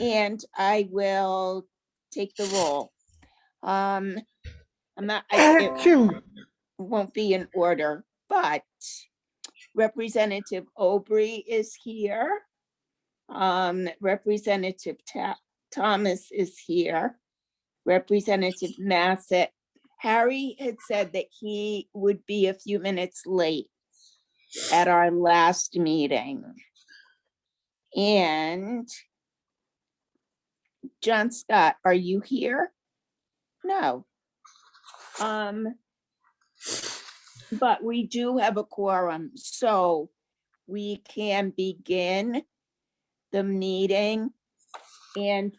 And I will take the roll. It won't be in order, but Representative Aubrey is here. Representative Thomas is here. Representative Massett. Harry had said that he would be a few minutes late at our last meeting. And John Scott, are you here? No. But we do have a quorum, so we can begin the meeting. And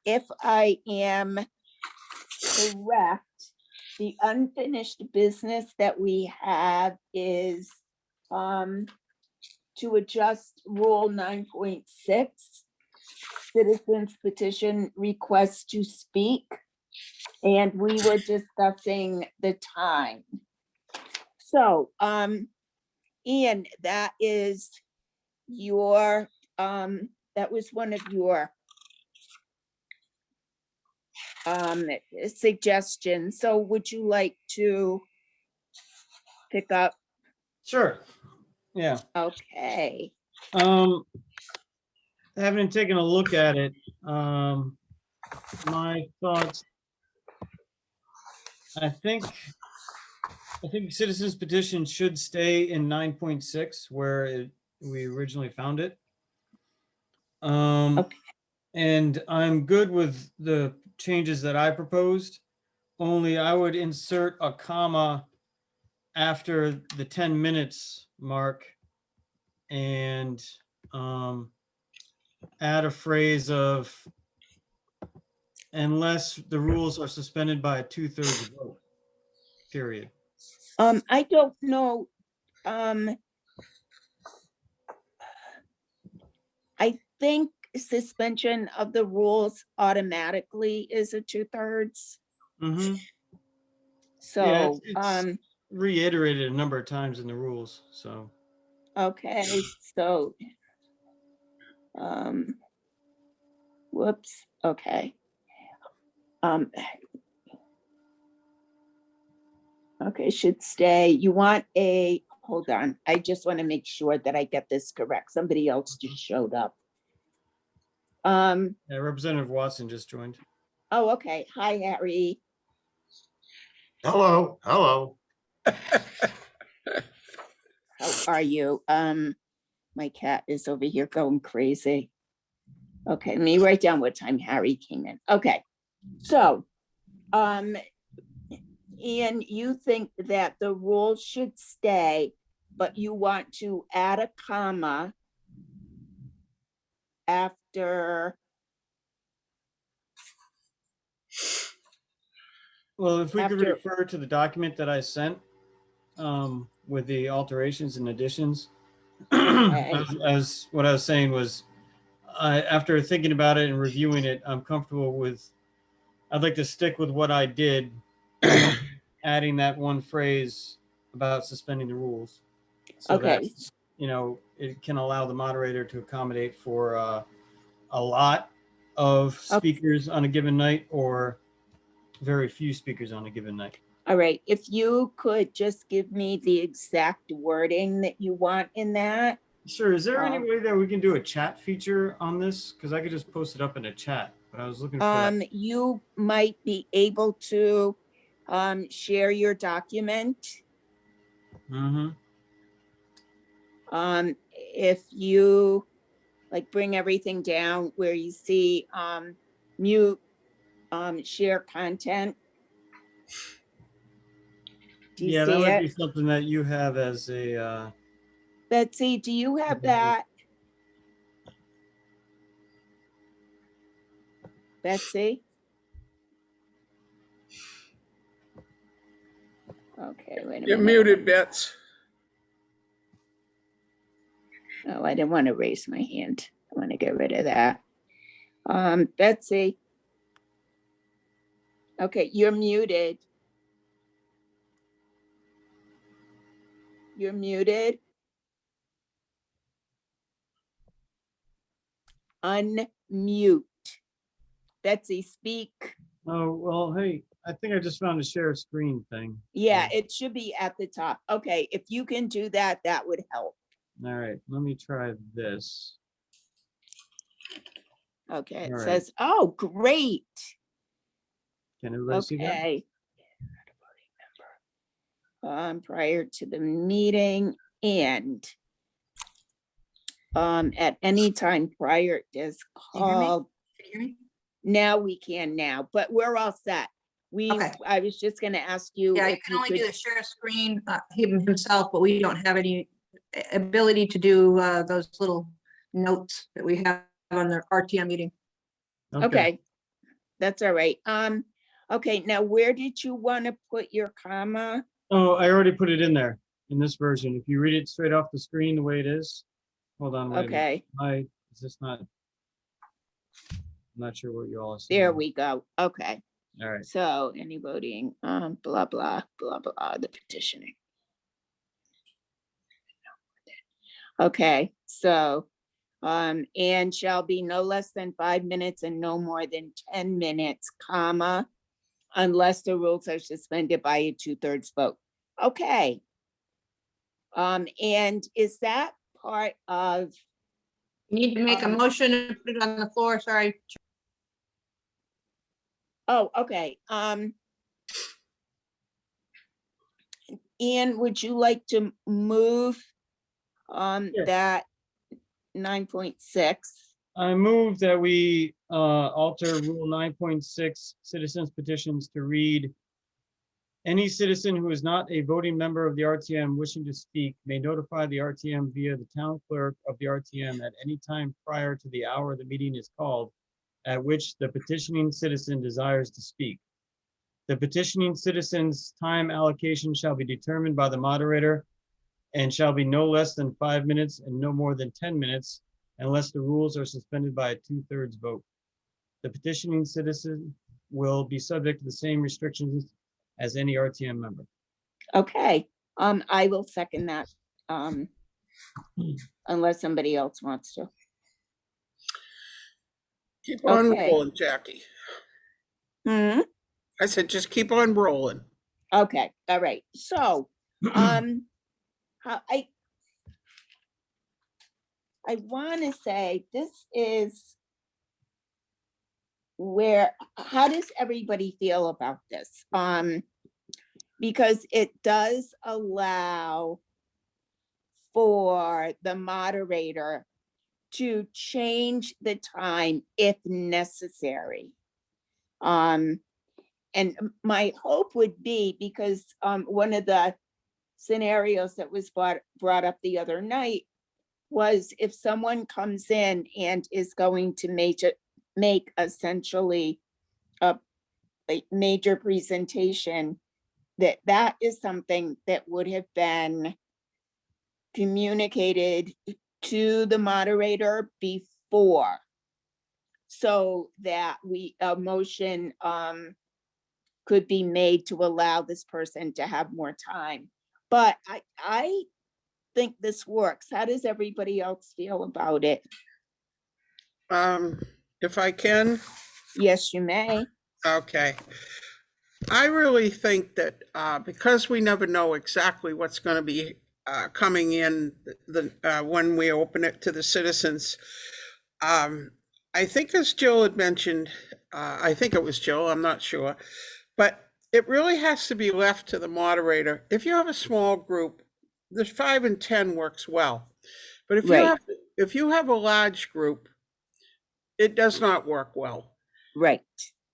if I am correct, the unfinished business that we have is to adjust Rule 9.6, citizens petition request to speak. And we were discussing the time. So, Ian, that is your, that was one of your suggestions. So would you like to pick up? Sure. Yeah. Okay. Having taken a look at it, my thoughts, I think citizens petition should stay in 9.6 where we originally found it. Okay. And I'm good with the changes that I proposed, only I would insert a comma after the 10 minutes mark and add a phrase of unless the rules are suspended by a 2/3 vote, period. I don't know. I think suspension of the rules automatically is a 2/3. Mm-hmm. So, yeah, it's reiterated a number of times in the rules, so. Okay, so, whoops, okay. Okay, should stay. You want a, hold on. I just want to make sure that I get this correct. Somebody else just showed up. Yeah, Representative Watson just joined. Oh, okay. Hi, Harry. Hello, hello. How are you? My cat is over here going crazy. Okay, let me write down what time Harry came in. Okay, so, Ian, you think that the rule should stay, but you want to add a comma after. Well, if we could refer to the document that I sent with the alterations and additions, Okay. as what I was saying was, after thinking about it and reviewing it, I'm comfortable with, I'd like to stick with what I did, adding that one phrase about suspending the rules. So Okay. that, you know, it can allow the moderator to accommodate for a lot of speakers on a given night or very few speakers on a given night. All right, if you could just give me the exact wording that you want in that. Sure. Is there any way that we can do a chat feature on this? Because I could just post it up in a chat, but I was looking for that. You might be able to share your document. Mm-hmm. If you like bring everything down where you see mute share content. Do you see that would it? be something that you have as a Betsy, do you have that? Betsy? Okay, wait a minute. You're muted, Bets. Oh, I didn't want to raise my hand. I want to get rid of that. Betsy. Okay, you're muted. You're muted. Unmute. mute. Betsy, speak. Oh, well, hey, I think I just found a share screen thing. Yeah, it should be at the top. Okay, if you can do that, that would help. All right, let me try this. Okay, it All right. says, oh, great. Can everybody see that? Okay. Prior to the meeting and at any time prior to this Can you hear me? call. Can you hear me? Now we can now, but we're all set. Okay. I was just gonna ask you. Yeah, you if can only could- do the share screen, himself, but we don't have any ability to do those little notes that we have on the RTM meeting. Okay, that's all right. Okay, now where did you want to put your comma? Oh, I already put it in there in this version. If you read it straight off the screen the way it is. Hold on, wait a minute. Okay, Is this not? I'm not sure what you all are seeing. there we go. Okay, All right. so any voting, blah, blah, blah, blah, the petitioning. Okay, so, and shall be no less than 5 minutes and no more than 10 minutes, comma, unless the rules are suspended by a 2/3 vote. Okay. And is that part of, You need to make a motion and put it on the floor, sorry. oh, okay, Ian, would you like to move Yeah. that 9.6? I move that we alter Rule 9.6 citizens petitions to read, any citizen who is not a voting member of the RTM wishing to speak may notify the RTM via the town clerk of the RTM at any time prior to the hour the meeting is called, at which the petitioning citizen desires to speak. The petitioning citizen's time allocation shall be determined by the moderator and shall be no less than 5 minutes and no more than 10 minutes unless the rules are suspended by a 2/3 vote. The petitioning citizen will be subject to the same restrictions as any RTM member. Okay, I will second that, unless somebody else wants to. Keep on Okay. rolling, Jackie. I said, just keep on rolling. Okay, all right, so, how I want to say this is where, how does everybody feel about this? Because it does allow for the moderator to change the time if necessary. And my hope would be, because one of the scenarios that was brought up the other night was if someone comes in and is going to make essentially a major presentation, that is something that would have been communicated to the moderator before, so that a motion could be made to allow this person to have more time. But I think this works. How does everybody else feel about it? If I can, Yes, you may. okay. I really think that because we never know exactly what's going to be coming in when we open it to the citizens, I think as Jill had mentioned, I think it was Jill, I'm not sure, but it really has to be left to the moderator. If you have a small group, the 5 and 10 works well. But if you have a large group, it does not work well. Right.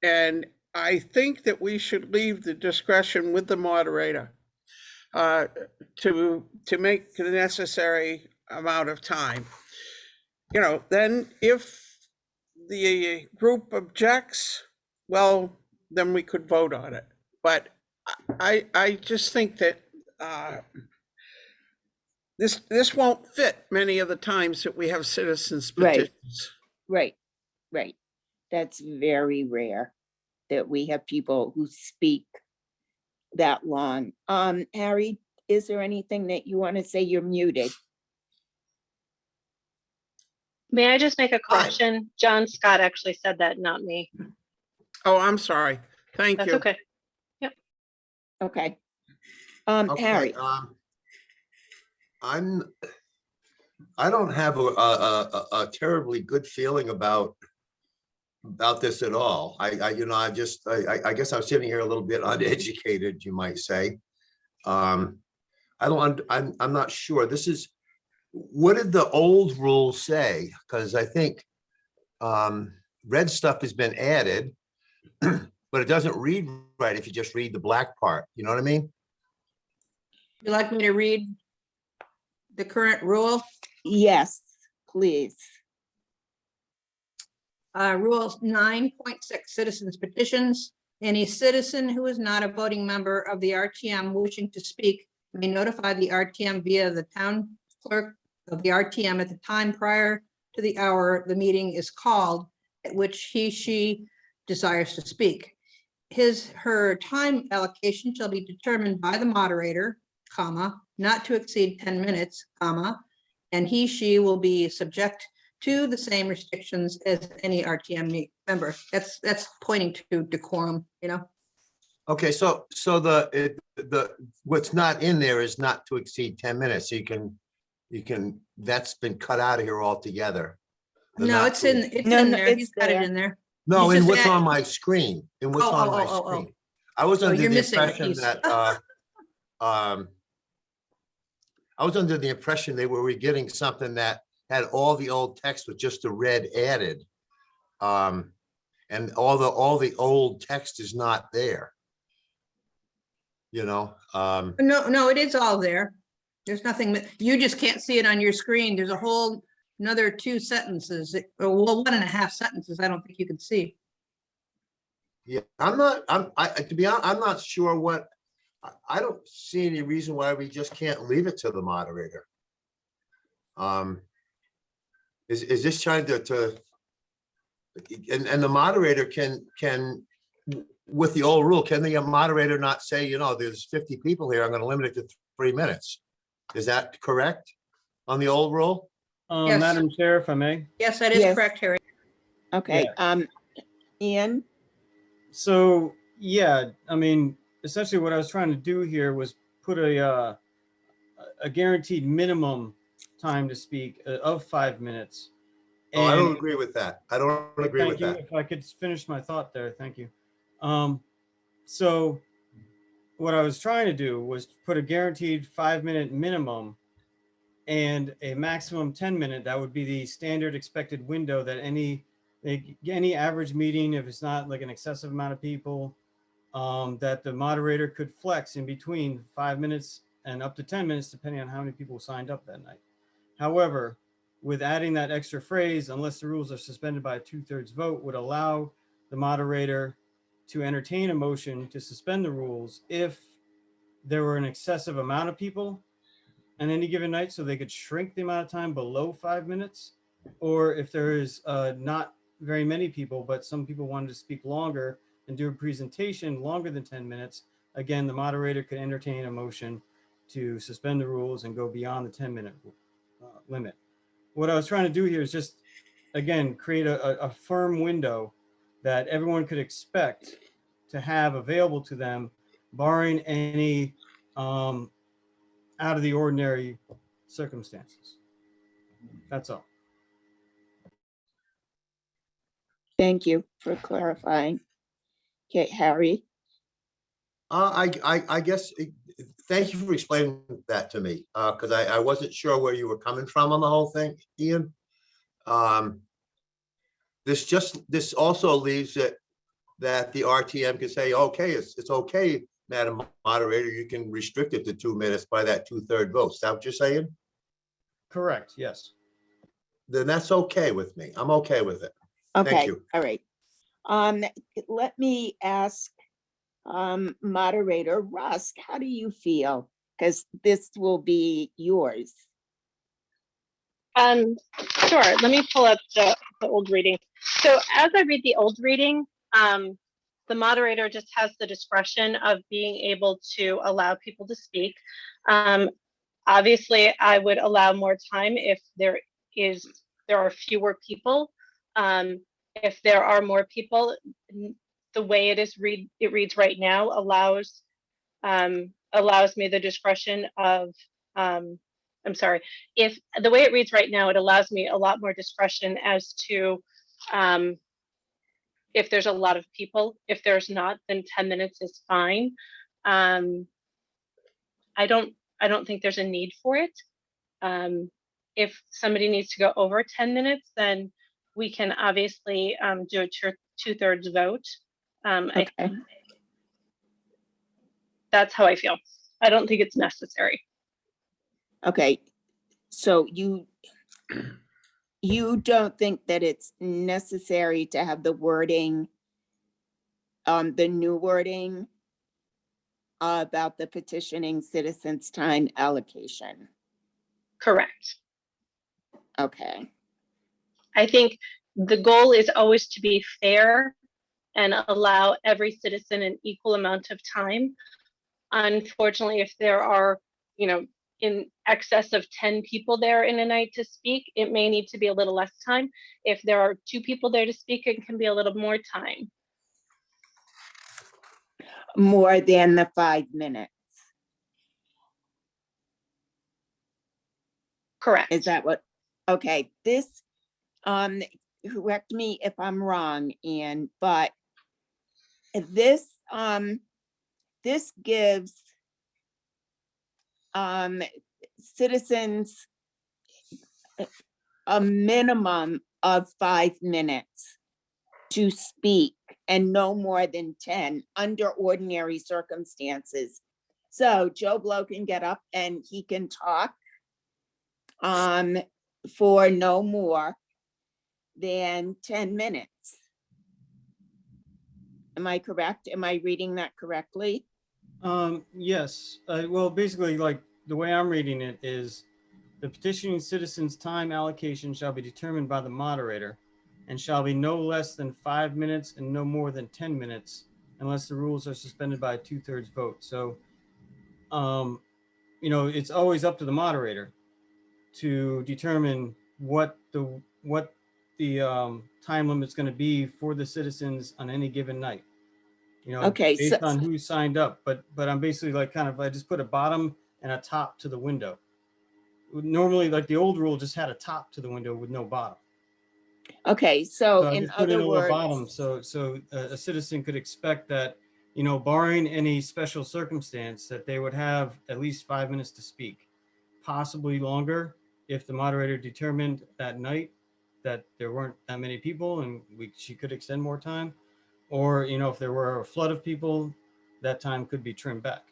And I think that we should leave the discretion with the moderator to make the necessary amount of time. You know, then if the group objects, well, then we could vote on it. But I just think that this won't fit many of the times that we have citizens petitions. Right. That's very rare that we have people who speak that long. Harry, is there anything that you want to say? You're muted. May I just make a correction? John Scott actually said that, not me. Oh, I'm sorry. Thank That's you. okay. Okay. Okay, Harry, I don't have a terribly good feeling about this at all. I guess I'm sitting here a little bit uneducated, you might say. I'm not sure. What did the old rule say? Because I think red stuff has been added, but it doesn't read right if you just read the black part. You know what I mean? Would you like me to read the current rule? yes, please. Rule 9.6, citizens petitions. Any citizen who is not a voting member of the RTM wishing to speak may notify the RTM via the town clerk of the RTM at the time prior to the hour the meeting is called, at which she desires to speak. Her time allocation shall be determined by the moderator, comma, not to exceed 10 minutes, comma, and she will be subject to the same restrictions as any RTM member. That's pointing to decorum, you know? Okay, so the what's not in there is not to exceed 10 minutes. So you can, that's been cut out of here altogether. The No, not it's to- in No, there. it's He's got it there. in there. No, He's in just what's add- on my screen, in what's on my Oh. screen. I was Oh, under you're the missing a impression piece. that, I was under the impression they were getting something that had all the old text with just the red added. And all the old text is not there. You know, No, it is all there. There's nothing, you just can't see it on your screen. There's a whole another 2 sentences, well, 1.5 sentences. I don't think you can see. yeah, to be honest, I'm not sure what, I don't see any reason why we just can't leave it to the moderator. Is this trying to and the moderator can with the old rule, can the moderator not say, you know, there's 50 people here, I'm going to limit it to 3 minutes? Is that correct on the old rule? Yes. Madam Chair, if I may. Yes, that is Yes. correct, Harry. Okay, Ian, So, yeah, I mean, essentially what I was trying to do here was put a guaranteed minimum time to speak of 5 minutes. Oh, I don't And- agree with that. I don't agree with Thank you. that. If I could finish my thought there, thank you. So what I was trying to do was put a guaranteed 5-minute minimum and a maximum 10-minute. That would be the standard expected window that any average meeting, if it's not like an excessive amount of people, that the moderator could flex in between 5 minutes and up to 10 minutes, depending on how many people signed up that night. However, with adding that extra phrase, unless the rules are suspended by a 2/3 vote, would allow the moderator to entertain a motion to suspend the rules if there were an excessive amount of people on any given night, so they could shrink the amount of time below 5 minutes, or if there is not very many people, but some people wanted to speak longer and do a presentation longer than 10 minutes, again, the moderator could entertain a motion to suspend the rules and go beyond the 10-minute limit. What I was trying to do here is just, again, create a firm window that everyone could expect to have available to them, barring any out of the ordinary circumstances. That's all. thank you for clarifying. Okay, Harry, I guess, thank you for explaining that to me, because I wasn't sure where you were coming from on the whole thing, Ian. This also leaves it that the RTM can say, okay, it's okay, Madam Moderator, you can restrict it to 2 minutes by that 2/3 vote. Is that what you're saying? Correct, yes. Then that's okay with me. I'm okay with it. okay, you. all right. Let me ask moderator Rusk, how do you feel? Because this will be yours. Sure. Let me pull up the old reading. So as I read the old reading, the moderator just has the discretion of being able to allow people to speak. Obviously, I would allow more time if there's there are fewer people. If there are more people, the way it reads right now allows me the discretion of, I'm sorry, if the way it reads right now, it allows me a lot more discretion as to if there's a lot of people. If there's not, then 10 minutes is fine. I don't think there's a need for it. If somebody needs to go over 10 minutes, then we can obviously do a two-thirds vote. Okay. That's how I feel. I don't think it's necessary. Okay, so you don't think that it's necessary to have the wording, the new wording about the petitioning citizens' time allocation? Correct. Okay, I think the goal is always to be fair and allow every citizen an equal amount of time. Unfortunately, if there are, in excess of 10 people there in a night to speak, it may need to be a little less time. If there are 2 people there to speak, it can be a little more time. more than the 5 minutes. Correct. Is that what? Okay, this, correct me if I'm wrong, Ian, but this, this gives citizens a minimum of 5 minutes to speak and no more than 10 under ordinary circumstances. So Joe Blow can get up and he can talk for no more than 10 minutes. Am I correct? Am I reading that correctly? Yes. Well, basically, like the way I'm reading it is the petitioning citizen's time allocation shall be determined by the moderator and shall be no less than 5 minutes and no more than 10 minutes unless the rules are suspended by a 2/3 vote. So, it's always up to the moderator to determine what the time limit's going to be for the citizens on any given night. Okay, so- based on who signed up. But I'm basically like I just put a bottom and a top to the window. Normally, like the old rule just had a top to the window with no bottom. Okay, So so I in just put in other a little words, bottom, so a citizen could expect that, barring any special circumstance, that they would have at least 5 minutes to speak, possibly longer if the moderator determined that night that there weren't that many people and she could extend more time, or if there were a flood of people, that time could be trimmed back.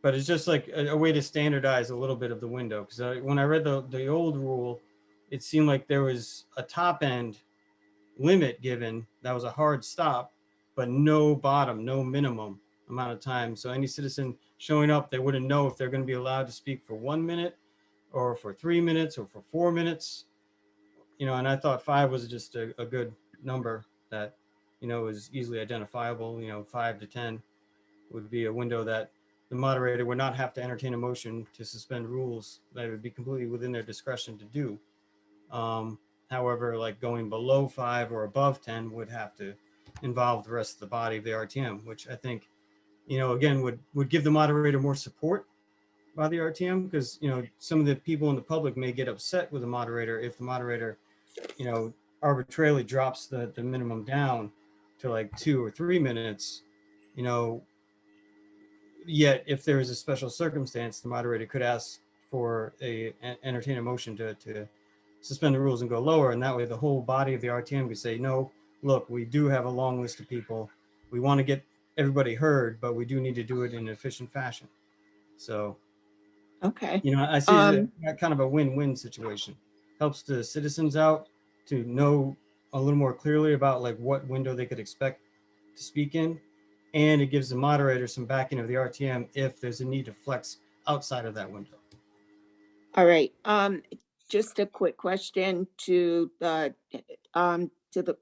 But it's just like a way to standardize a little bit of the window, because when I read the old rule, it seemed like there was a top end limit given that was a hard stop, but no bottom, no minimum amount of time. So any citizen showing up, they wouldn't know if they're going to be allowed to speak for 1 minute or for 3 minutes or for 4 minutes. And I thought 5 was just a good number that, was easily identifiable. 5 to 10 would be a window that the moderator would not have to entertain a motion to suspend rules. That would be completely within their discretion to do. However, like going below 5 or above 10 would have to involve the rest of the body of the RTM, which I think, again, would give the moderator more support by the RTM, because, some of the people in the public may get upset with the moderator if the moderator, arbitrarily drops the minimum down to like 2 or 3 minutes, yet if there is a special circumstance, the moderator could ask for entertain a motion to suspend the rules and go lower. And that way the whole body of the RTM could say, no, look, we do have a long list of people. We want to get everybody heard, but we do need to do it in an efficient fashion. So, okay, I see that kind of a win-win situation. Helps the citizens out to know a little more clearly about like what window they could expect to speak in. And it gives the moderator some backing of the RTM if there's a need to flex outside of that window. all right. Just a quick question to the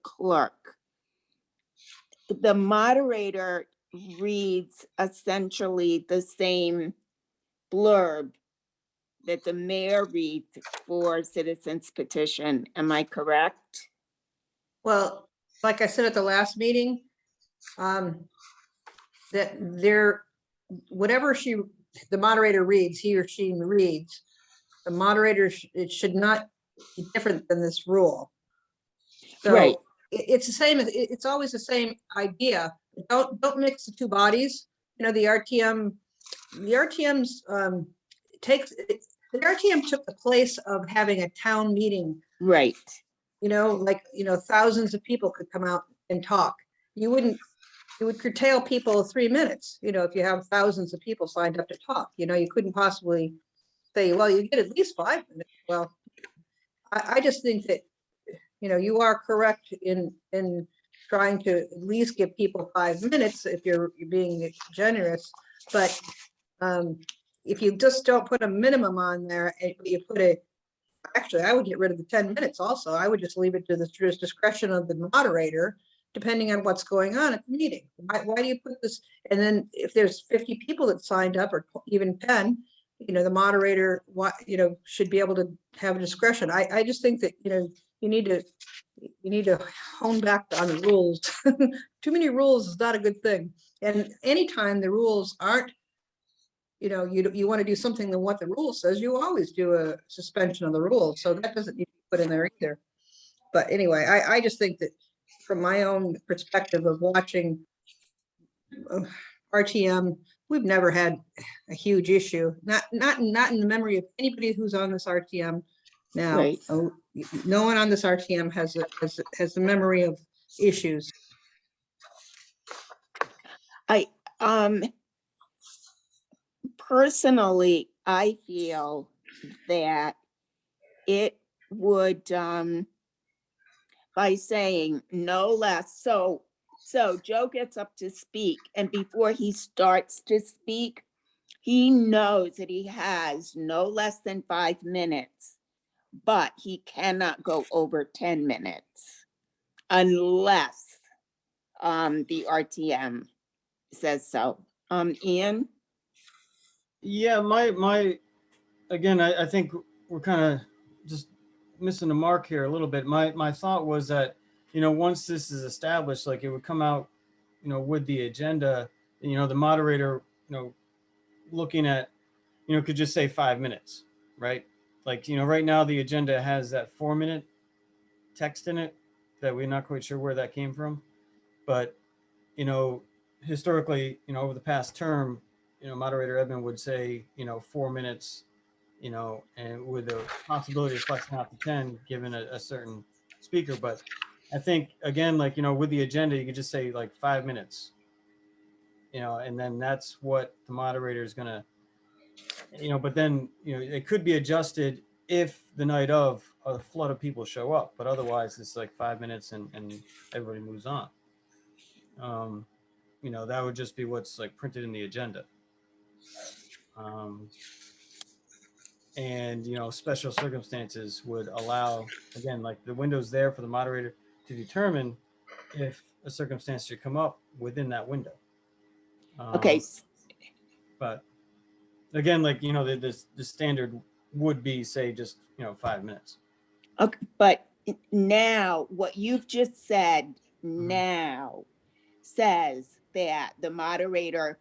clerk. The moderator reads essentially the same blurb that the mayor reads for citizens petition. Am I correct? Well, like I said at the last meeting, that there, whatever the moderator reads, he or she reads, the moderator, it should not be different than this rule. So Right. it's the same, it's always the same idea. Don't mix the two bodies. You know, the RTM's the RTM took the place of having a town meeting, Right. you know, like, you know, thousands of people could come out and talk. You would curtail people 3 minutes, you know, if you have thousands of people signed up to talk, you know, you couldn't possibly say, well, you get at least 5 minutes. Well, I just think that, you know, you are correct in trying to at least give people 5 minutes if you're being generous. But if you just don't put a minimum on there, and you put actually, I would get rid of the 10 minutes also. I would just leave it to the discretion of the moderator, depending on what's going on at the meeting. Why do you put this? And then if there's 50 people that signed up, or even 10, you know, the moderator, you know, should be able to have a discretion. I just think that, you know, you need to hone back on the rules. Too many rules is not a good thing. And anytime the rules aren't, you know, you want to do something than what the rule says, you always do a suspension of the rules. So that doesn't need to be put in there either. But anyway, I just think that from my own perspective of watching RTM, we've never had a huge issue. Not in the memory of anybody who's on this RTM now. Right. No one on this RTM has the memory of issues. Personally, I feel that it would, by saying no less, so Joe gets up to speak, and before he starts to speak, he knows that he has no less than 5 minutes, but he cannot go over 10 minutes unless the RTM says so. Ian? Yeah, again, I think we're kind of just missing the mark here a little bit. My thought was that, you know, once this is established, like it would come out, you know, with the agenda, you know, the moderator, you know, looking at, you know, could just say 5 minutes, right? Like, you know, right now the agenda has that 4-minute text in it that we're not quite sure where that came from. But, you know, historically, you know, over the past term, you know, moderator Edmund would say, you know, 4 minutes, you know, and with the possibility of flexing out to 10, given a certain speaker. But I think, again, like, you know, with the agenda, you could just say like 5 minutes, you know, and then that's what the moderator is going to, you know, but then, you know, it could be adjusted if the night of a flood of people show up, but otherwise it's like 5 minutes and everybody moves on. You know, that would just be what's like printed in the agenda. And, you know, special circumstances would allow, again, like the window's there for the moderator to determine if a circumstance should come up within that window. Okay, But again, like, you know, the standard would be, say, just, you know, 5 minutes. okay, but now what you've just said now says that the moderator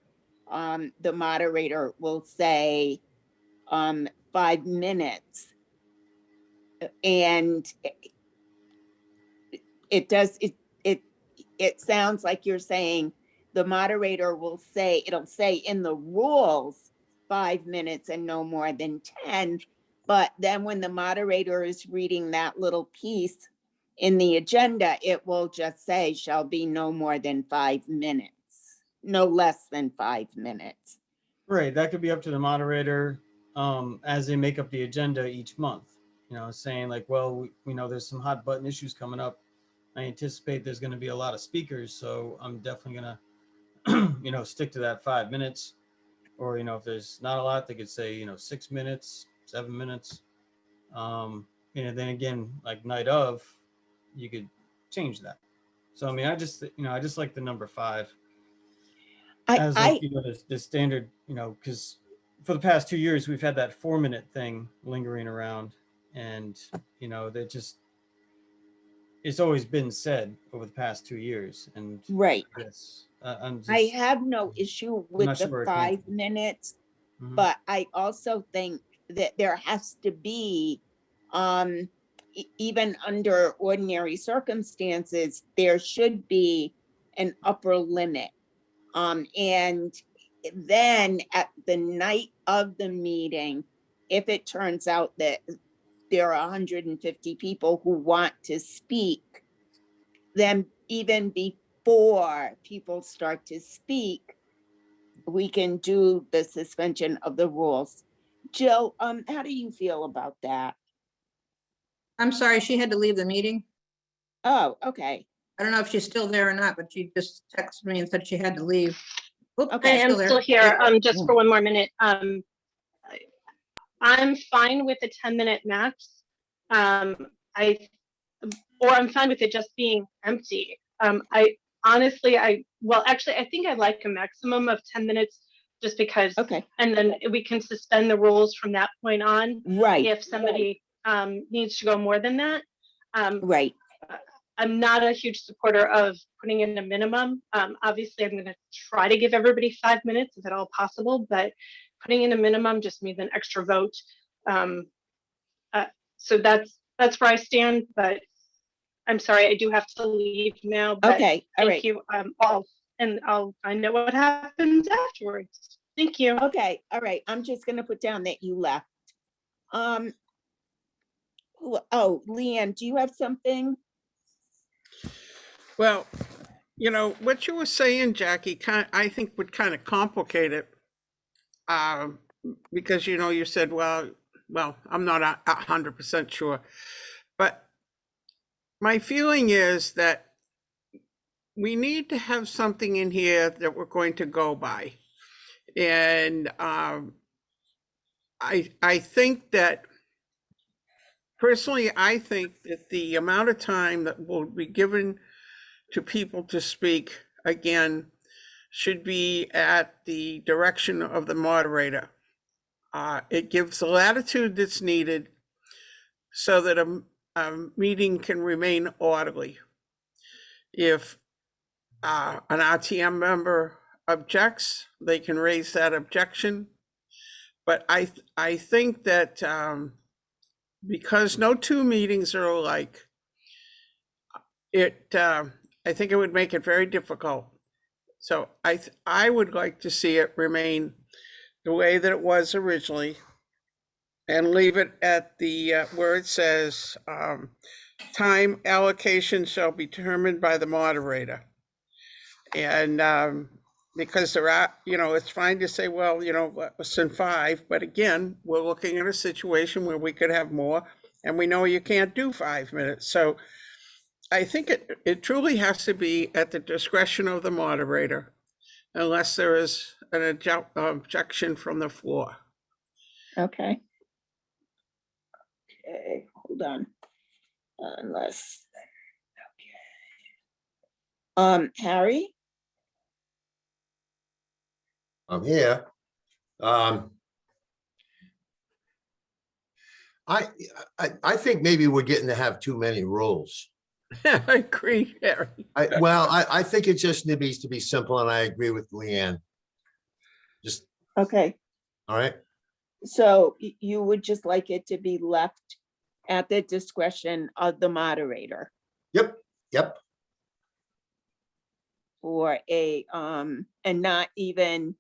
will say 5 minutes, and it sounds like you're saying the moderator will say, it'll say in the rules 5 minutes and no more than 10, but then when the moderator is reading that little piece in the agenda, it will just say shall be no more than 5 minutes, no less than 5 minutes. Right, that could be up to the moderator as they make up the agenda each month, you know, saying like, well, we know there's some hot button issues coming up. I anticipate there's going to be a lot of speakers, so I'm definitely going to, you know, stick to that 5 minutes. Or, you know, if there's not a lot, they could say, you know, 6 minutes, 7 minutes. And then again, like night of, you could change that. So, I mean, I just like the number 5 as like, you know, the standard, you know, because for the past 2 years, we've had that 4-minute thing lingering around, and that just, it's always been said over the past 2 years, and Right. yes, I'm just, I have no issue with not the sure where it came 5 from. minutes, Mhm. but I also think that there has to be, even under ordinary circumstances, there should be an upper limit. And then at the night of the meeting, if it turns out that there are 150 people who want to speak, then even before people start to speak, we can do the suspension of the rules. Jill, how do you feel about that? I'm sorry, she had to leave the meeting. Oh, okay. I don't know if she's still there or not, but she just texted me and said she had to leave. Oop, Okay. I she's am there. still here, just for one more minute. I'm fine with a 10-minute max. I'm fine with it just being empty. Actually, I think I like a maximum of 10 minutes just because, Okay, and then we can suspend the rules from that point on right, if somebody needs to go more than that. right. I'm not a huge supporter of putting in a minimum. Obviously, I'm going to try to give everybody 5 minutes if at all possible, but putting in a minimum just means an extra vote. So that's where I stand, but I'm sorry, I do have to leave now, but Okay, all thank right. you all, and I'll find out what happens afterwards. Thank you. Okay, all right. I'm just gonna put down that you left. Oh, Leanne, do you have something? Well, what you were saying, Jackie, I think would kind of complicate it. Because, you said, well, I'm not 100% sure, but my feeling is that we need to have something in here that we're going to go by. And I think that, personally, I think that the amount of time that will be given to people to speak, again, should be at the direction of the moderator. It gives the latitude that's needed so that a meeting can remain orderly. If an RTM member objects, they can raise that objection. But I think that because no two meetings are alike, I think it would make it very difficult. So I would like to see it remain the way that it was originally, and leave it at the where it says time allocation shall be determined by the moderator. And because there are, it's fine to say, well, less than 5, but again, we're looking at a situation where we could have more, and we know you can't do 5 minutes. So I think it truly has to be at the discretion of the moderator, unless there is an objection from the floor. Okay. Okay, hold on. Unless, okay. Harry? I'm here. I think maybe we're getting to have too many rules. I agree, Harry. I think it just needs to be simple, and I agree with Leanne. Just, Okay, all right. so you would just like it to be left at the discretion of the moderator Yep. for a, and not even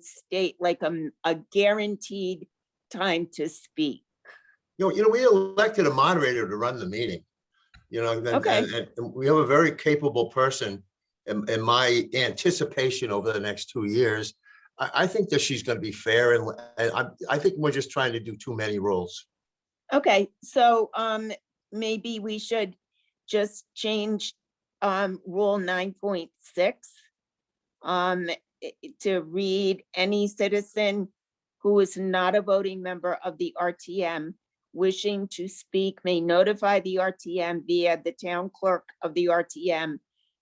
state like a guaranteed time to speak. We elected a moderator to run the meeting. Okay. And we have a very capable person. In my anticipation over the next 2 years, I think that she's going to be fair, and I think we're just trying to do too many rules. Okay, so maybe we should just change rule 9.6 to read: any citizen who is not a voting member of the RTM wishing to speak may notify the RTM via the town clerk of the RTM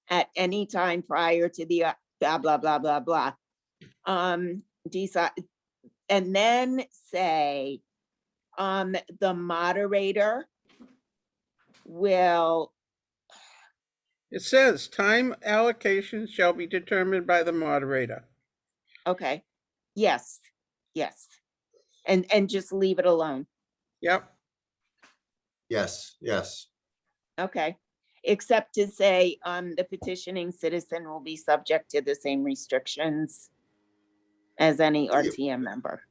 at any time prior to the blah blah blah blah blah. and then say, the moderator will, It says time allocation shall be determined by the moderator. okay, yes, yes. And just leave it alone, Yep, Yes, yes. okay. Except to say, the petitioning citizen will be subject to the same restrictions as any RTM member.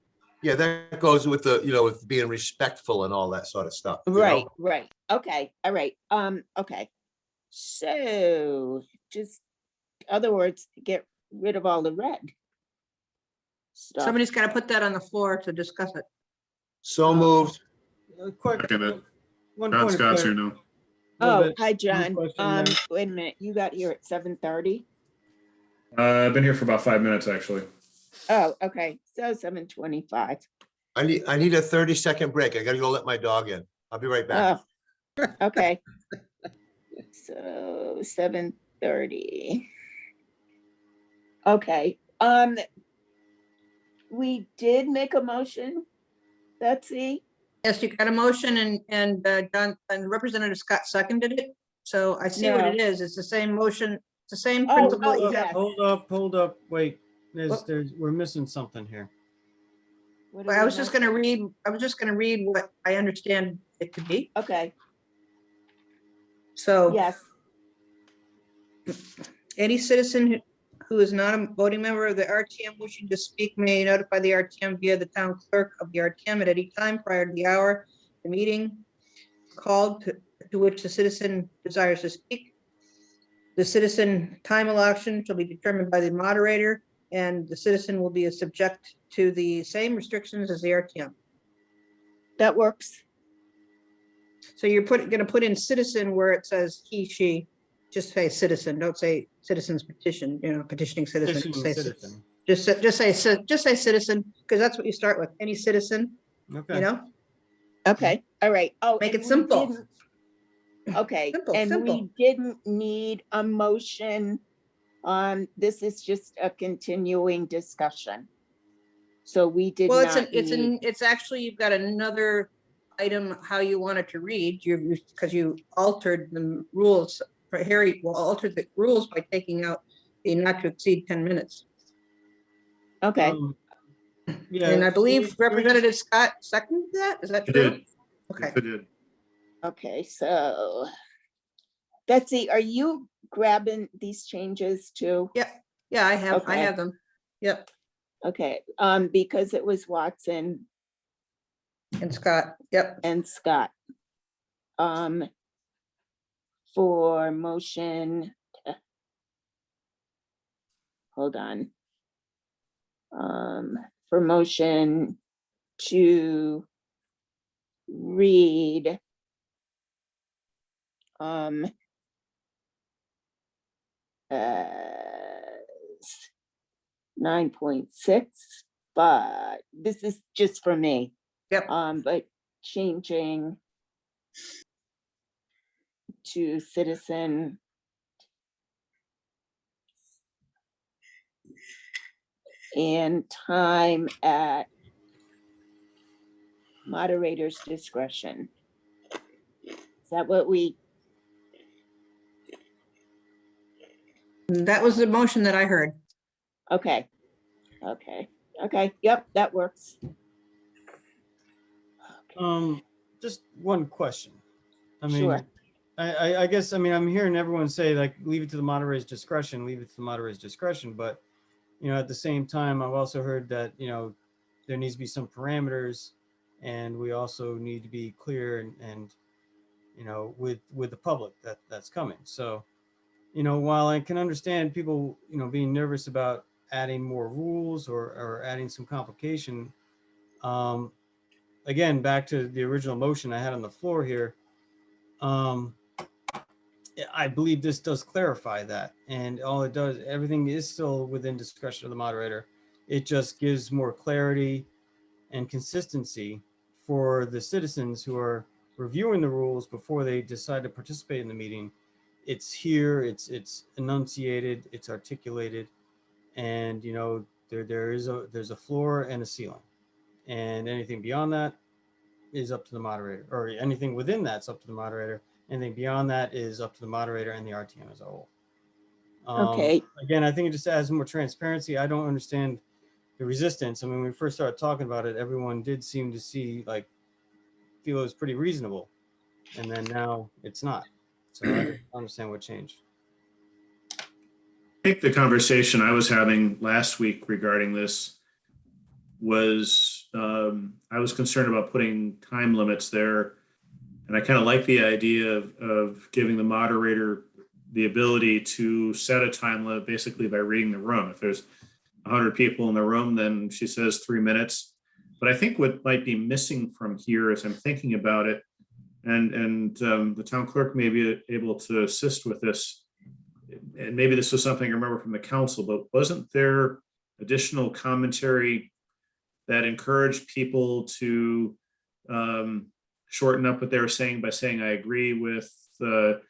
Yeah, that goes with the, with being respectful and all that sort of stuff. you know? Right, right, okay, all right, okay. So, just, other words, get rid of all the red stuff. Somebody's got to put that on the floor to discuss it. So moved. Quick, Second it. one John point of Scott's here clarity. now. Oh, Little bit- hi, John. question there. Wait a minute, you got here at 7:30? I've been here for about 5 minutes, actually. Oh, okay, so 7:25. I need a 30-second break. I gotta go let my dog in. I'll be right back. Oh, okay. So 7:30. Okay, we did make a motion, Betsy. Yes, you got a motion and John and Representative Scott seconded it. So I see what No. it is. It's the same motion, it's the same Oh, principle oh, you yes. have. Hold up, wait. Well- We're missing something here. What are I we was just missing? gonna read what I understand it to be. Okay, So yes, any citizen who is not a voting member of the RTM wishing to speak may notify the RTM via the town clerk of the RTM at any time prior to the hour, the meeting called to which the citizen desires to speak. The citizen time allocation shall be determined by the moderator, and the citizen will be subject to the same restrictions as the RTM. that works. So you're gonna put in citizen where it says he, she, just say citizen, don't say citizen's petition, petitioning citizen. Petitioning Say citizen. Just say citizen, because that's what you start with, any citizen, Okay. Okay, all right. Oh, Make and it we simple. didn't- Okay, Simple, and we simple. didn't need a motion on, this is just a continuing discussion. So we did Well, not need, it's actually, you've got another item, how you want it to read, because you altered the rules. For Harry will alter the rules by taking out the not to exceed 10 minutes. okay, Yeah. And I believe we're just- Representative Scott seconded that, is that I true? did. Okay. Yes, I did. okay, so Betsy, are you grabbing these changes too? Yep, yeah, I Okay. have them. Yep, Okay, because it was Watson and Scott, yep. and Scott. For motion. Hold on. For motion to read. 9.6, but this is just for me. Yep. But changing to citizen and time at moderator's discretion. Is that what we, That was the motion that I heard. okay, yep, that works. Just one question. I mean, Sure. I guess, I'm hearing everyone say like, leave it to the moderator's discretion, leave it to the moderator's discretion. But, at the same time, I've also heard that, there needs to be some parameters, and we also need to be clear and with the public that's coming. So, while I can understand people, being nervous about adding more rules or adding some complication, again, back to the original motion I had on the floor here, I believe this does clarify that, and all it does, everything is still within discretion of the moderator. It just gives more clarity and consistency for the citizens who are reviewing the rules before they decide to participate in the meeting. It's here, it's enunciated, it's articulated, and there's a floor and a ceiling. And anything beyond that is up to the moderator, or anything within that's up to the moderator. Anything beyond that is up to the moderator and the RTM as a whole. Okay. Again, I think it just adds more transparency. I don't understand the resistance. I mean, when we first started talking about it, everyone did seem to feel it was pretty reasonable. And then now it's not. So I don't understand what changed. I think the conversation I was having last week regarding this was I was concerned about putting time limits there. And I kind of like the idea of giving the moderator the ability to set a time limit basically by reading the room. If there's 100 people in the room, then she says 3 minutes. But I think what might be missing from here as I'm thinking about it, and the town clerk may be able to assist with this, and maybe this was something I remember from the council, but wasn't there additional commentary that encouraged people to shorten up what they were saying by saying, I agree with the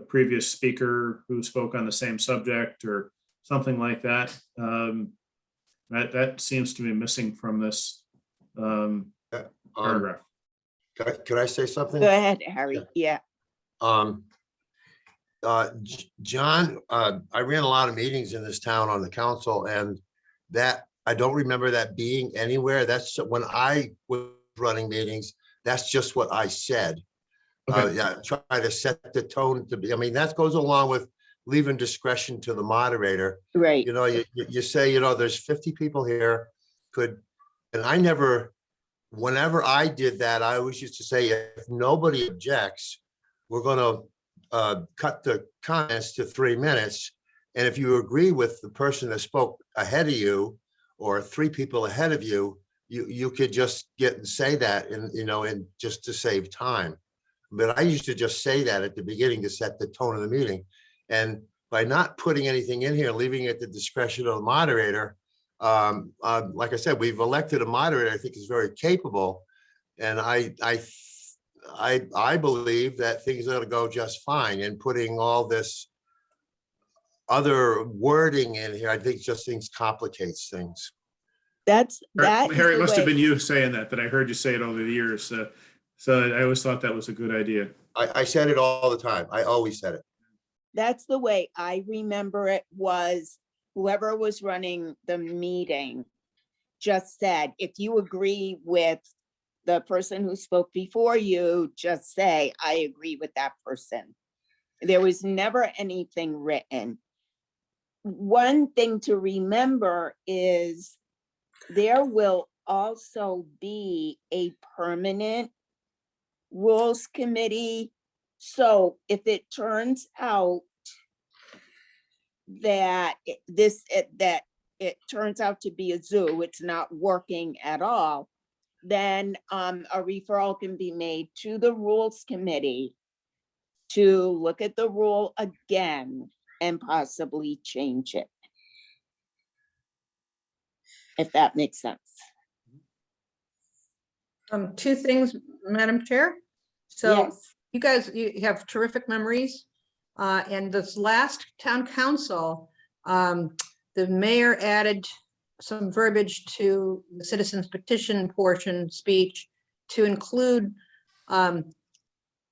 previous speaker who spoke on the same subject, or something like that? That seems to be missing from this paragraph. Could I say something? Go ahead, Harry. Yeah. John, I ran a lot of meetings in this town on the council, and that, I don't remember that being anywhere. That's when I was running meetings, that's just what I said. Okay. Yeah, try to set the tone to be, I mean, that goes along with leaving discretion to the moderator. Right. You know, you say, you know, there's 50 people here, and I never, whenever I did that, I always used to say, if nobody objects, we're gonna cut the comments to 3 minutes. And if you agree with the person that spoke ahead of you, or 3 people ahead of you, you could just get and say that, and and just to save time. But I used to just say that at the beginning to set the tone of the meeting. And by not putting anything in here, leaving it at the discretion of the moderator, like I said, we've elected a moderator I think is very capable. And I believe that things are going to go just fine. And putting all this other wording in here, I think just things complicates things. That is Harry, it the must have way- been you saying that I heard you say it over the years. So I always thought that was a good idea. I said it all the time. I always said it. That's the way I remember it was. Whoever was running the meeting just said, if you agree with the person who spoke before you, just say, I agree with that person. There was never anything written. One thing to remember is there will also be a permanent rules committee. So if it turns out that it turns out to be a zoo, it's not working at all, then a referral can be made to the rules committee to look at the rule again and possibly change it. If that makes sense. 2 things, Madam Chair. So Yes. you guys, you have terrific memories. And this last town council, the mayor added some verbiage to the citizens petition portion speech to include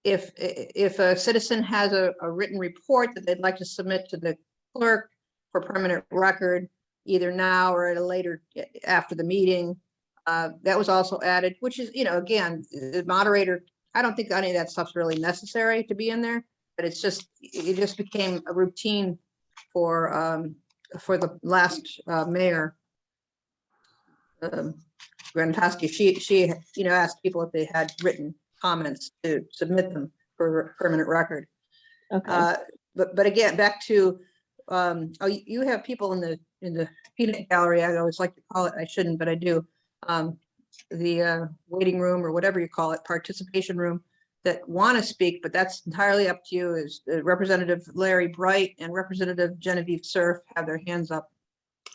if a citizen has a written report that they'd like to submit to the clerk for permanent record, either now or at a later, after the meeting, that was also added, which is, again, the moderator, I don't think any of that stuff's really necessary to be in there, but it just became a routine for the last mayor, Grantowski. She asked people if they had written comments to submit them for permanent record. Okay. But again, back to, you have people in the peanut gallery, I always like to call it, I shouldn't, but I do. The waiting room, or whatever you call it, participation room, that want to speak, but that's entirely up to you. Is Representative Larry Bright and Representative Genevieve Cerf have their hands up.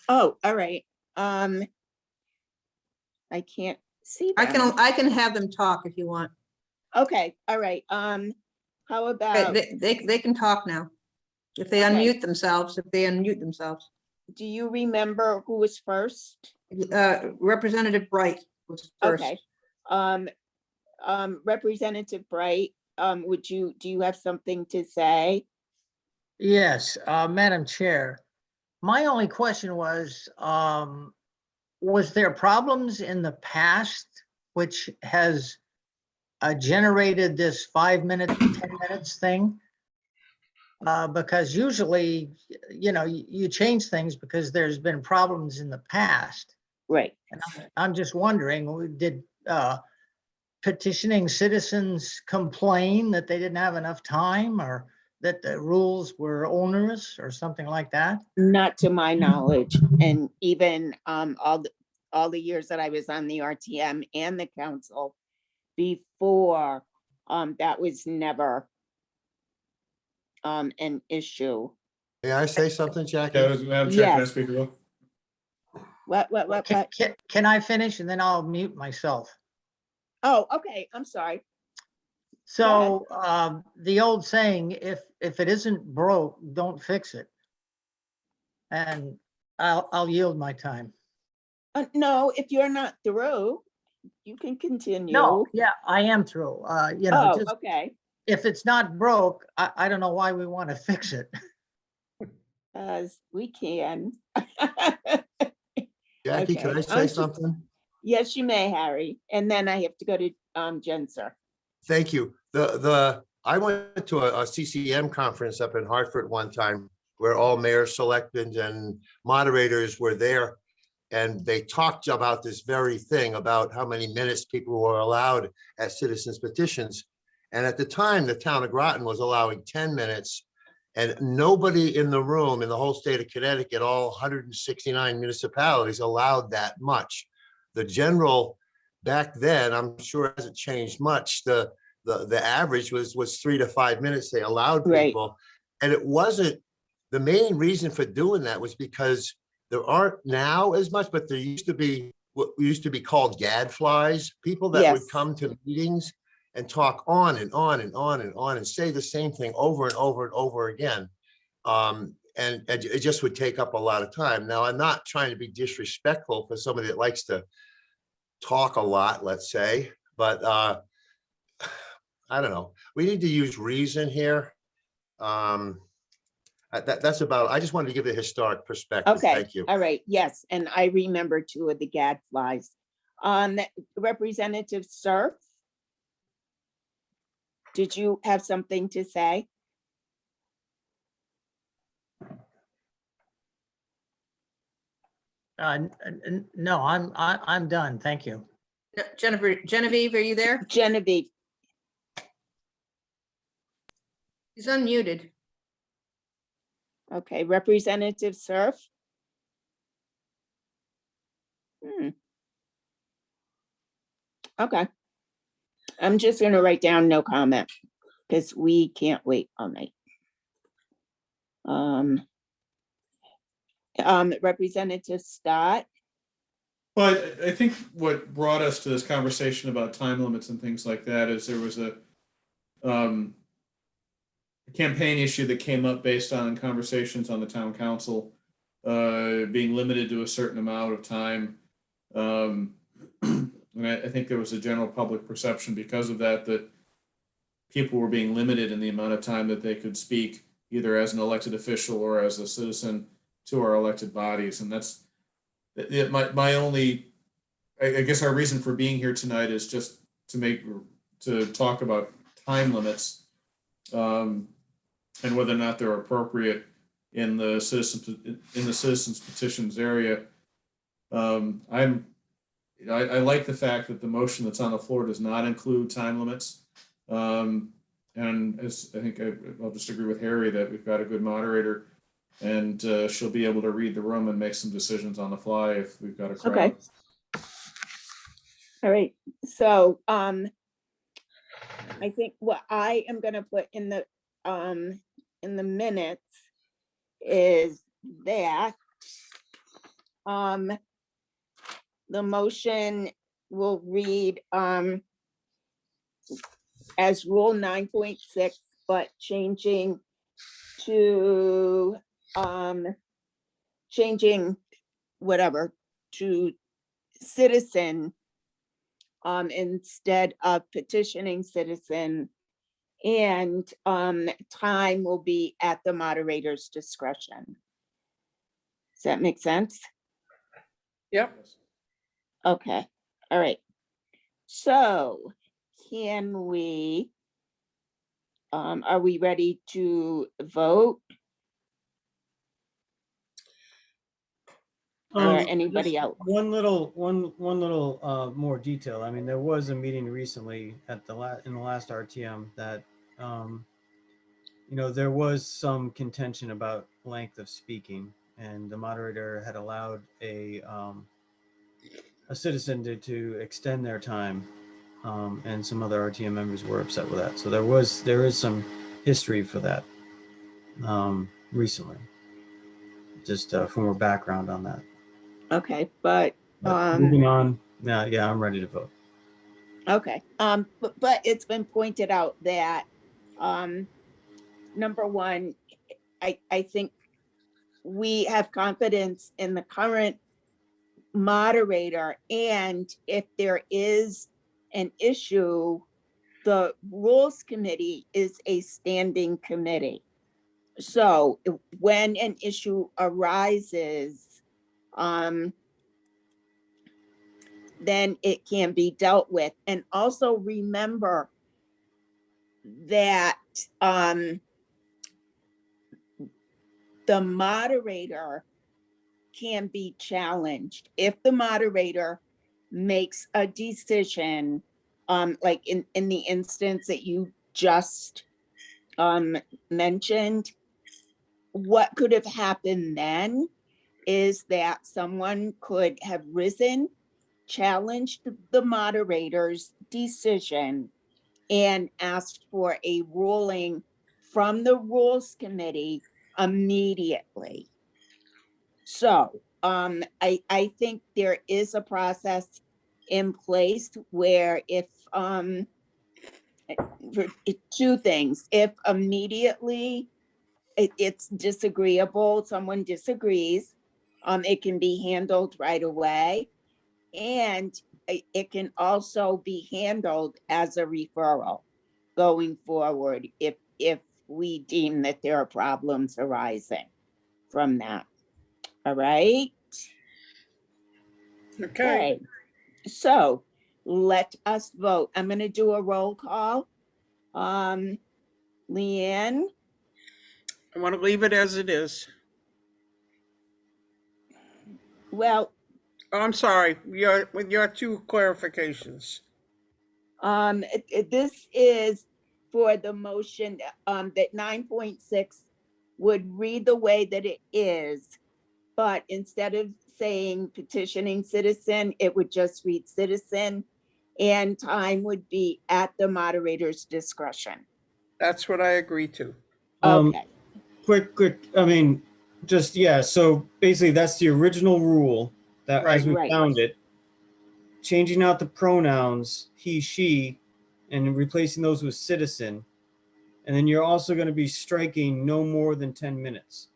Oh, all right. I can't see I them. can have them talk if you want. Okay, all right. How about, They can talk now. If they Okay. unmute themselves, do you remember who was first? Representative Bright. was first. Okay. Representative Bright, do you have something to say? Yes, Madam Chair. My only question was there problems in the past which has generated this 5 minutes, 10 minutes thing? Because usually, you change things because there's been problems in the past. Right. And I'm just wondering, did petitioning citizens complain that they didn't have enough time, or that the rules were onerous or something like that? Not to my knowledge, and even all the years that I was on the RTM and the council before, that was never an issue. May I say something, Jackie? Madam Chair, can I Yes. speak as well? What? Can I finish and then I'll mute myself? Oh, okay, I'm sorry. So the old saying, if it isn't broke, don't fix it. And I'll yield my time. No, if you're not through, you can continue. No, yeah, I am through. Oh, Just okay. if it's not broke, I don't know why we want to fix it. We can. Jackie, can I Okay. say something? Yes, you may, Harry. And then I have to go to Jenser. Thank you. I went to a CCM conference up in Hartford one time where all mayors, selectmen, and moderators were there. And they talked about this very thing, about how many minutes people were allowed at citizens petitions. And at the time, the town of Groton was allowing 10 minutes. And nobody in the room in the whole state of Connecticut, all 169 municipalities, allowed that much. The general back then, I'm sure it hasn't changed much. The average was 3 to 5 minutes they allowed people. Right. And it wasn't, the main reason for doing that was because there aren't now as much, but there used to be what used to be called gadflies, people that would Yes. come to meetings and talk on and on and on and on and say the same thing over and over and over again. And it just would take up a lot of time. Now, I'm not trying to be disrespectful for somebody that likes to talk a lot, let's say, but I don't know. We need to use reason here. That's about, I just wanted to give a historic perspective. Okay. Thank you. All right. Yes. And I remember 2 of the gadflies. Representative Surf, did you have something to say? No, I'm done. Thank you. Genevieve, are you there? Genevieve, He's unmuted. okay. Representative Surf? Okay. I'm just gonna write down no comment because we can't wait all night. Representative Scott? Well, I think what brought us to this conversation about time limits and things like that is there was a campaign issue that came up based on conversations on the town council being limited to a certain amount of time. And I think there was a general public perception because of that people were being limited in the amount of time that they could speak, either as an elected official or as a citizen to our elected bodies. And that's my only, I guess our reason for being here tonight is just to talk about time limits and whether or not they're appropriate in the citizens petitions area. I like the fact that the motion that's on the floor does not include time limits. And as I think I'll just agree with Harry that we've got a good moderator and she'll be able to read the room and make some decisions on the fly if we've got a crowd. Okay. All right. So I think what I am gonna put in the minutes is that the motion will read as Rule 9.6, but changing whatever to citizen instead of petitioning citizen. And time will be at the moderator's discretion. Does that make sense? Yep. Okay, all right. So can we, are we ready to vote? Or anybody Just else? One little more detail. I mean, there was a meeting recently at in the last RTM that, you know, there was some contention about length of speaking, and the moderator had allowed a citizen to extend their time, and some other RTM members were upset with that. So there is some history for that recently. Just for more background on that. Okay, but Moving on. Yeah, I'm ready to vote. okay, but it's been pointed out that, number one, I think we have confidence in the current moderator, and if there is an issue, the Rules Committee is a standing committee. So when an issue arises, then it can be dealt with. And also remember that the moderator can be challenged if the moderator makes a decision, like in the instance that you just mentioned. What could have happened then is that someone could have risen, challenged the moderator's decision, and asked for a ruling from the Rules Committee immediately. So I think there is a process in place where if for two things, if immediately it's disagreeable, someone disagrees, it can be handled right away. And it can also be handled as a referral going forward if we deem that there are problems arising from that. All right. Okay. So let us vote. I'm going to do a roll call. Leanne, I want to leave it as it is. well, Oh, I'm sorry, with your two clarifications. this is for the motion that 9.6 would read the way that it is, but instead of saying petitioning citizen, it would just read citizen, and time would be at the moderator's discretion. That's what I agree to. Okay, Quick. I mean, just yeah. So basically, that's the original rule that as we Right. found it. Changing out the pronouns he, she, and replacing those with citizen. And then you're also going to be striking no more than 10 minutes.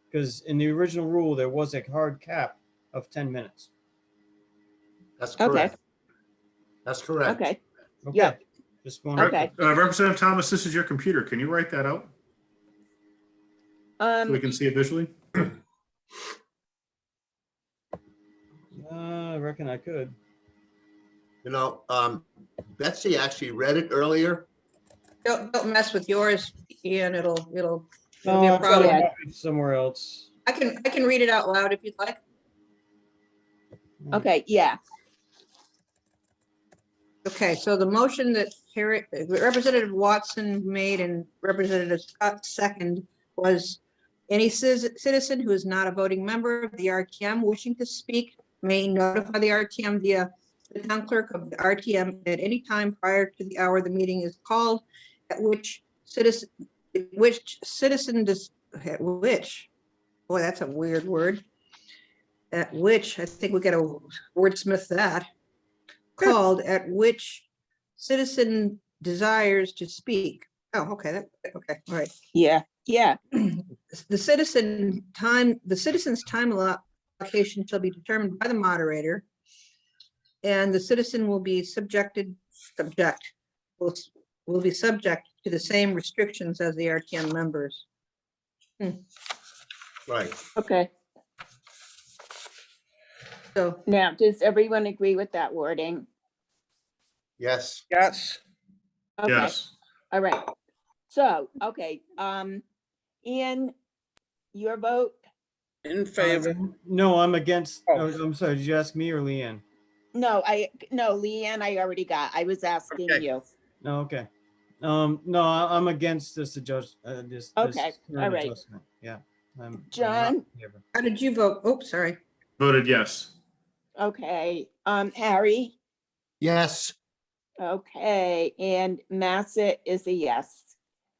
Because in the original rule, there was a hard cap of 10 minutes. That's Okay. correct. That's correct. okay, Okay. Yeah. Just one. Okay. Representative Thomas, this is your computer. Can you write that out so we can see it visually? I reckon I could. You know, Betsy actually read it earlier. Don't mess with yours, Ian, it'll be No, a I've got problem. it somewhere else. I can read it out loud if you'd like. okay, yeah, Okay, so the motion that Representative Watson made and Representative Scott second was any citizen who is not a voting member of the RTM wishing to speak may notify the RTM via the town clerk of the RTM at any time prior to the hour the meeting is called, at which citizen, boy, that's a weird word. At which, I think we got to wordsmith that. Called at which citizen desires to speak. Oh, okay, okay, all right. yeah, The citizen's time allocation shall be determined by the moderator. And the citizen will be will be subject to the same restrictions as the RTM members. Right. Okay, So now, does everyone agree with that wording? Yes. Yes, Okay, Yes. all right. So, okay, Ian, your vote? in favor. No, I'm against, Oh. oh, I'm sorry, did you ask me or Leanne? No, Leanne, I already got. I was asking Okay. you. No, okay. No, I'm against this this Okay, current all right. adjustment. Yeah. I'm not John? in favor. how did you vote? Oh, sorry. Voted yes. Okay, Harry? Yes. Okay, and Massett is a yes.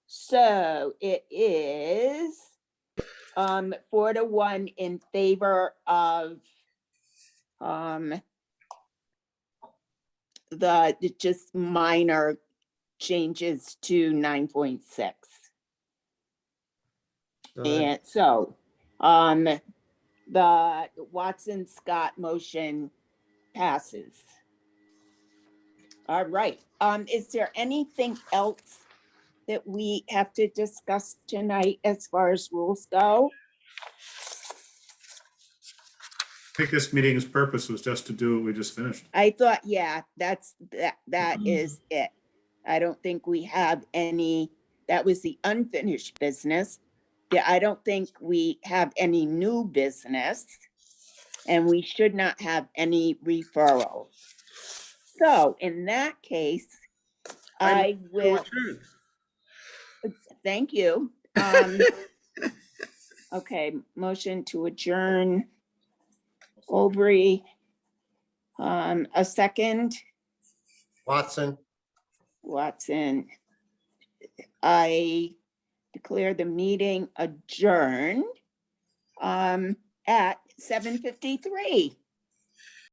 So it is 4-1 in favor of the just minor changes to 9.6. Go ahead. And so the Watson Scott motion passes. All right, is there anything else that we have to discuss tonight as far as rules go? I think this meeting's purpose was just to do what we just finished. I thought, yeah, that is it. I don't think we have any, that was the unfinished business. Yeah, I don't think we have any new business. And we should not have any referrals. So in that case, I To will, adjourn. thank you. Okay, motion to adjourn. Aubrey, a second, Watson. Watson. I declare the meeting adjourned at 7:53.